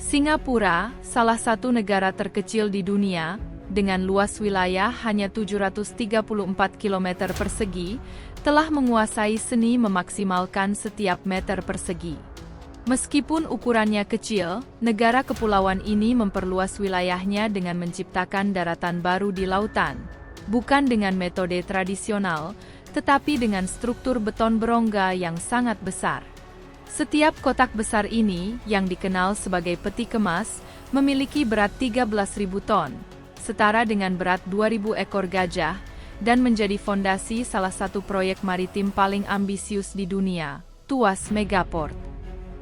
Singapura, salah satu negara terkecil di dunia, dengan luas wilayah hanya 734 km persegi, telah menguasai seni memaksimalkan setiap meter persegi. Meskipun ukurannya kecil, negara kepulauan ini memperluas wilayahnya dengan menciptakan daratan baru di lautan, bukan dengan metode tradisional, tetapi dengan struktur beton berongga yang sangat besar. Setiap kotak besar ini, yang dikenal sebagai peti kemas, memiliki berat 13.000 ton, setara dengan berat 2.000 ekor gajah, dan menjadi fondasi salah satu proyek maritim paling ambisius di dunia, Tuas Megaport.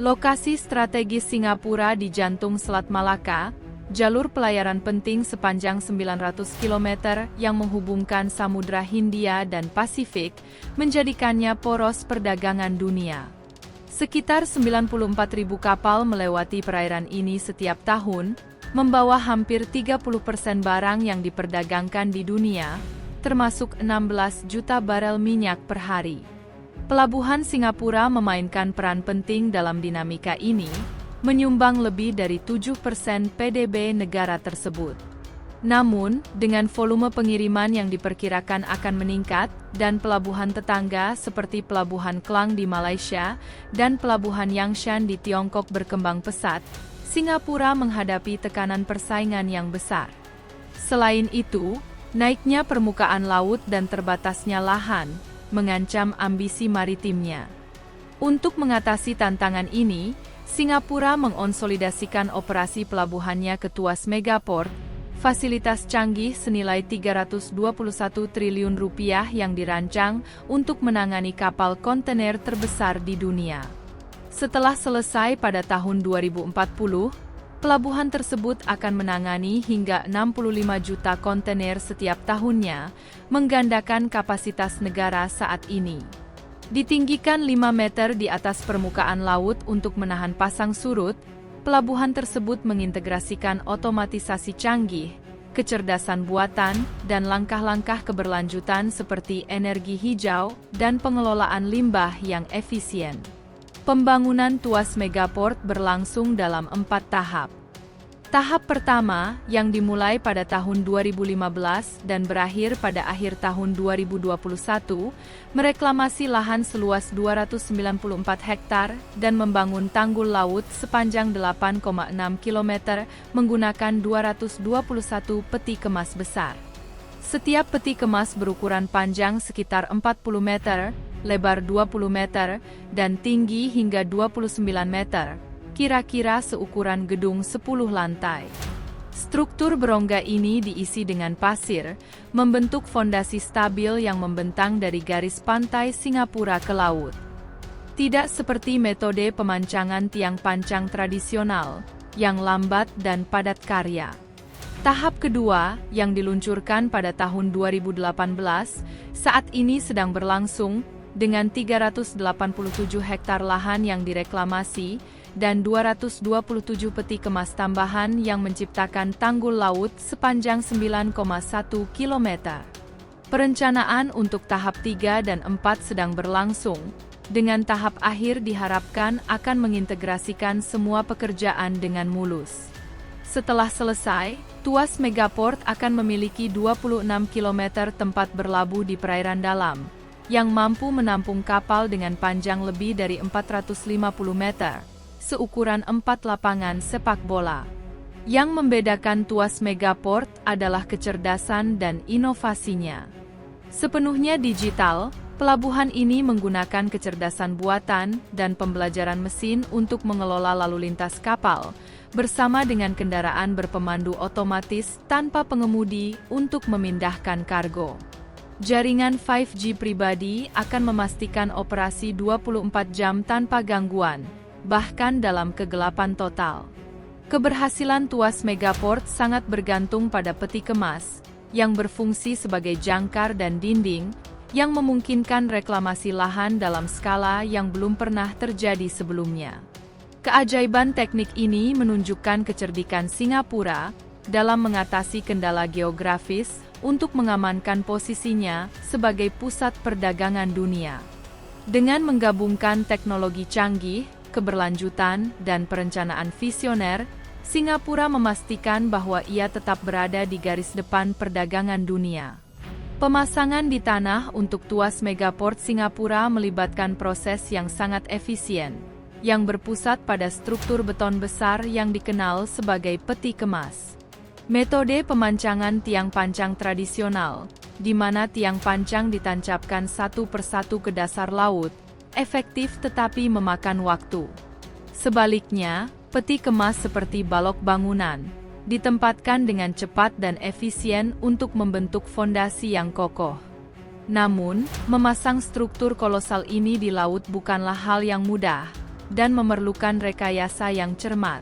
Lokasi strategis Singapura di jantung Selat Malaka, jalur pelayaran penting sepanjang 900 km yang menghubungkan Samudra Hindia dan Pasifik, menjadikannya poros perdagangan dunia. Sekitar 94.000 kapal melewati perairan ini setiap tahun, membawa hampir 30% barang yang diperdagangkan di dunia, termasuk 16 juta barel minyak per hari. Pelabuhan Singapura memainkan peran penting dalam dinamika ini, menyumbang lebih dari 7% PDB negara tersebut. Namun, dengan volume pengiriman yang diperkirakan akan meningkat, dan pelabuhan tetangga seperti Pelabuhan Klang di Malaysia, dan Pelabuhan Yangshan di Tiongkok berkembang pesat, Singapura menghadapi tekanan persaingan yang besar. Selain itu, naiknya permukaan laut dan terbatasnya lahan, mengancam ambisi maritimnya. Untuk mengatasi tantangan ini, Singapura mengonsolidasikan operasi pelabuhannya ke Tuas Megaport, fasilitas canggih senilai 321 triliun rupiah yang dirancang untuk menangani kapal kontainer terbesar di dunia. Setelah selesai pada tahun 2040, pelabuhan tersebut akan menangani hingga 65 juta kontainer setiap tahunnya, menggandakan kapasitas negara saat ini. Ditinggikan 5 meter di atas permukaan laut untuk menahan pasang surut, pelabuhan tersebut mengintegrasikan otomatisasi canggih, kecerdasan buatan, dan langkah-langkah keberlanjutan seperti energi hijau dan pengelolaan limbah yang efisien. Pembangunan Tuas Megaport berlangsung dalam 4 tahap. Tahap pertama, yang dimulai pada tahun 2015 dan berakhir pada akhir tahun 2021, mereklamasi lahan seluas 294 hektar dan membangun tanggul laut sepanjang 8,6 km menggunakan 221 peti kemas besar. Setiap peti kemas berukuran panjang sekitar 40 meter, lebar 20 meter, dan tinggi hingga 29 meter. Kira-kira seukuran gedung 10 lantai. Struktur berongga ini diisi dengan pasir, membentuk fondasi stabil yang membentang dari garis pantai Singapura ke laut. Tidak seperti metode pemancangan tiang pancang tradisional, yang lambat dan padat karya. Tahap kedua, yang diluncurkan pada tahun 2018, saat ini sedang berlangsung, dengan 387 hektar lahan yang direklamasi, dan 227 peti kemas tambahan yang menciptakan tanggul laut sepanjang 9,1 km. Perencanaan untuk tahap 3 dan 4 sedang berlangsung, dengan tahap akhir diharapkan akan mengintegrasikan semua pekerjaan dengan mulus. Setelah selesai, Tuas Megaport akan memiliki 26 km tempat berlabuh di perairan dalam, yang mampu menampung kapal dengan panjang lebih dari 450 meter. Seukuran 4 lapangan sepak bola. Yang membedakan Tuas Megaport adalah kecerdasan dan inovasinya. Sepenuhnya digital, pelabuhan ini menggunakan kecerdasan buatan dan pembelajaran mesin untuk mengelola lalu lintas kapal, bersama dengan kendaraan berpemandu otomatis tanpa pengemudi untuk memindahkan kargo. Jaringan 5G pribadi akan memastikan operasi 24 jam tanpa gangguan, bahkan dalam kegelapan total. Keberhasilan Tuas Megaport sangat bergantung pada peti kemas, yang berfungsi sebagai jangkar dan dinding, yang memungkinkan reklamasi lahan dalam skala yang belum pernah terjadi sebelumnya. Keajaiban teknik ini menunjukkan kecerdikan Singapura dalam mengatasi kendala geografis untuk mengamankan posisinya sebagai pusat perdagangan dunia. Dengan menggabungkan teknologi canggih, keberlanjutan, dan perencanaan visioner, Singapura memastikan bahwa ia tetap berada di garis depan perdagangan dunia. Pemasangan di tanah untuk Tuas Megaport Singapura melibatkan proses yang sangat efisien, yang berpusat pada struktur beton besar yang dikenal sebagai peti kemas. Metode pemancangan tiang pancang tradisional, di mana tiang pancang ditancapkan satu persatu ke dasar laut, efektif tetapi memakan waktu. Sebaliknya, peti kemas seperti balok bangunan, ditempatkan dengan cepat dan efisien untuk membentuk fondasi yang kokoh. Namun, memasang struktur kolosal ini di laut bukanlah hal yang mudah, dan memerlukan rekayasa yang cermat.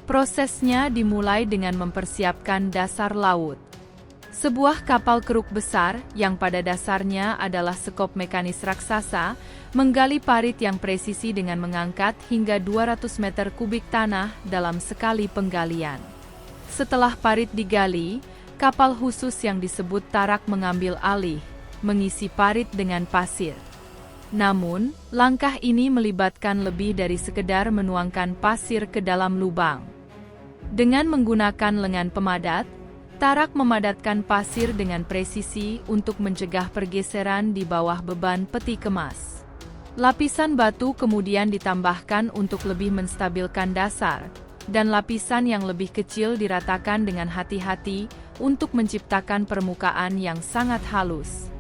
Prosesnya dimulai dengan mempersiapkan dasar laut. Sebuah kapal keruk besar, yang pada dasarnya adalah sekop mekanis raksasa, menggali parit yang presisi dengan mengangkat hingga 200 meter kubik tanah dalam sekali penggalian. Setelah parit digali, kapal khusus yang disebut tarak mengambil alih, mengisi parit dengan pasir. Namun, langkah ini melibatkan lebih dari sekedar menuangkan pasir ke dalam lubang. Dengan menggunakan lengan pemadat, tarak memadatkan pasir dengan presisi untuk mencegah pergeseran di bawah beban peti kemas. Lapisan batu kemudian ditambahkan untuk lebih menstabilkan dasar, dan lapisan yang lebih kecil diratakan dengan hati-hati untuk menciptakan permukaan yang sangat halus.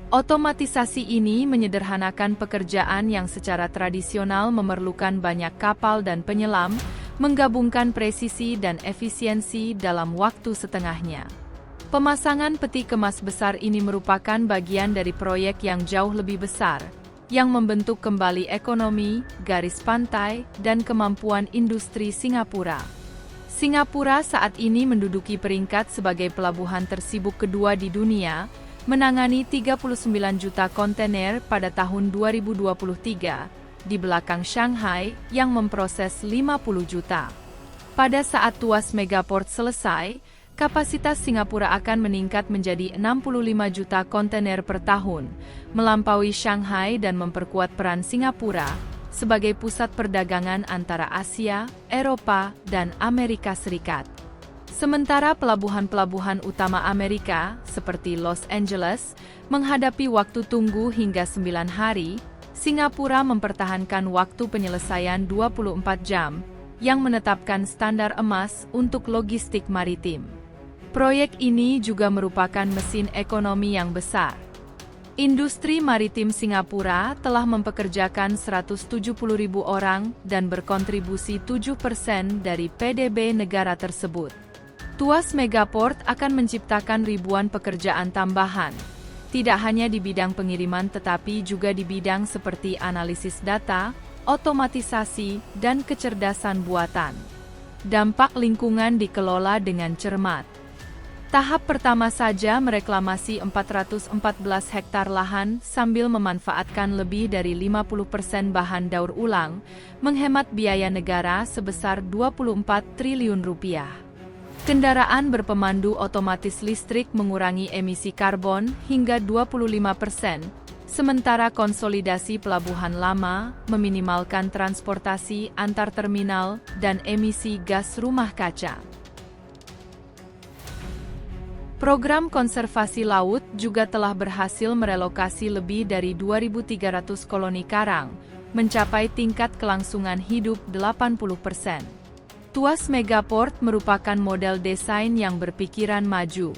Otomatisasi ini menyederhanakan pekerjaan yang secara tradisional memerlukan banyak kapal dan penyelam, menggabungkan presisi dan efisiensi dalam waktu setengahnya. Pemasangan peti kemas besar ini merupakan bagian dari proyek yang jauh lebih besar, yang membentuk kembali ekonomi, garis pantai, dan kemampuan industri Singapura. Singapura saat ini menduduki peringkat sebagai pelabuhan tersibuk kedua di dunia, menangani 39 juta kontainer pada tahun 2023, di belakang Shanghai yang memproses 50 juta. Pada saat Tuas Megaport selesai, kapasitas Singapura akan meningkat menjadi 65 juta kontainer per tahun, melampaui Shanghai dan memperkuat peran Singapura sebagai pusat perdagangan antara Asia, Eropa, dan Amerika Serikat. Sementara pelabuhan-pelabuhan utama Amerika, seperti Los Angeles, menghadapi waktu tunggu hingga 9 hari, Singapura mempertahankan waktu penyelesaian 24 jam, yang menetapkan standar emas untuk logistik maritim. Proyek ini juga merupakan mesin ekonomi yang besar. Industri maritim Singapura telah mempekerjakan 170.000 orang dan berkontribusi 7% dari PDB negara tersebut. Tuas Megaport akan menciptakan ribuan pekerjaan tambahan, tidak hanya di bidang pengiriman tetapi juga di bidang seperti analisis data, otomatisasi, dan kecerdasan buatan. Dampak lingkungan dikelola dengan cermat. Tahap pertama saja mereklamasi 414 hektar lahan sambil memanfaatkan lebih dari 50% bahan daur ulang, menghemat biaya negara sebesar 24 triliun rupiah. Kendaraan berpemandu otomatis listrik mengurangi emisi karbon hingga 25%, sementara konsolidasi pelabuhan lama meminimalkan transportasi antar terminal dan emisi gas rumah kaca. Program konservasi laut juga telah berhasil merelokasi lebih dari 2.300 koloni karang, mencapai tingkat kelangsungan hidup 80%. Tuas Megaport merupakan model desain yang berpikiran maju.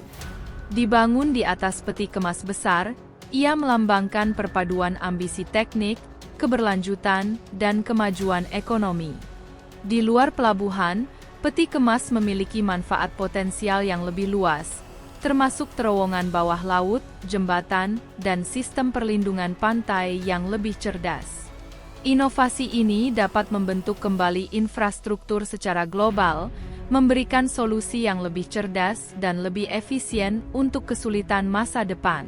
Dibangun di atas peti kemas besar, ia melambangkan perpaduan ambisi teknik, keberlanjutan, dan kemajuan ekonomi. Di luar pelabuhan, peti kemas memiliki manfaat potensial yang lebih luas, termasuk terowongan bawah laut, jembatan, dan sistem perlindungan pantai yang lebih cerdas. Inovasi ini dapat membentuk kembali infrastruktur secara global, memberikan solusi yang lebih cerdas dan lebih efisien untuk kesulitan masa depan.